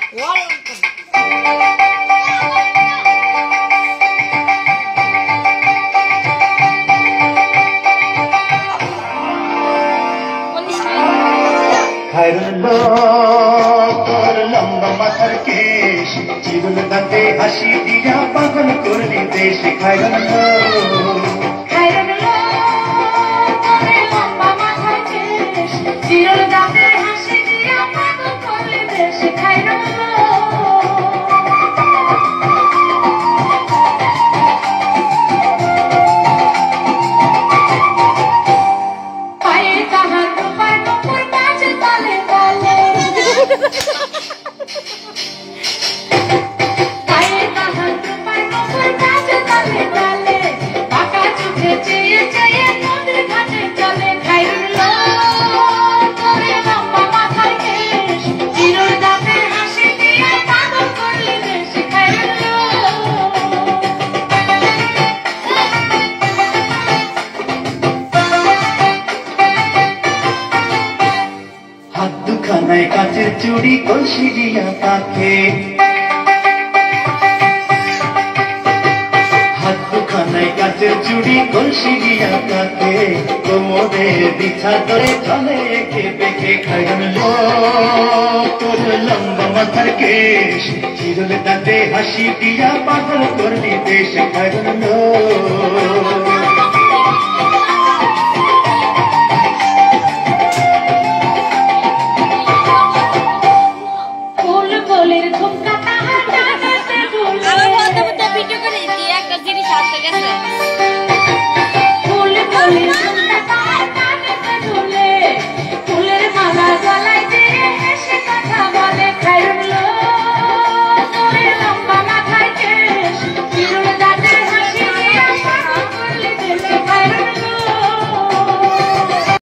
তোর লম্বা মাথার কেশ চিরুল দাঁতে হাসি দিয়া পাগল করলি দেশ খাইরন চিরুল দাঁতে হাসি দিয়া পাগল করলি দেশ খাইরন কাচের চুড়ি কলসি দিয়া তাকে হাত দুখানায় কাচের চুড়ি কলসি দিয়া তাকে কোমরে বিছা ধরে চলে একে বেঁকে খাইরন তোর লম্বা মাথার কেশ চিরুল দাঁতে হাসি দিয়া পাগল করলি দেশ খাইরন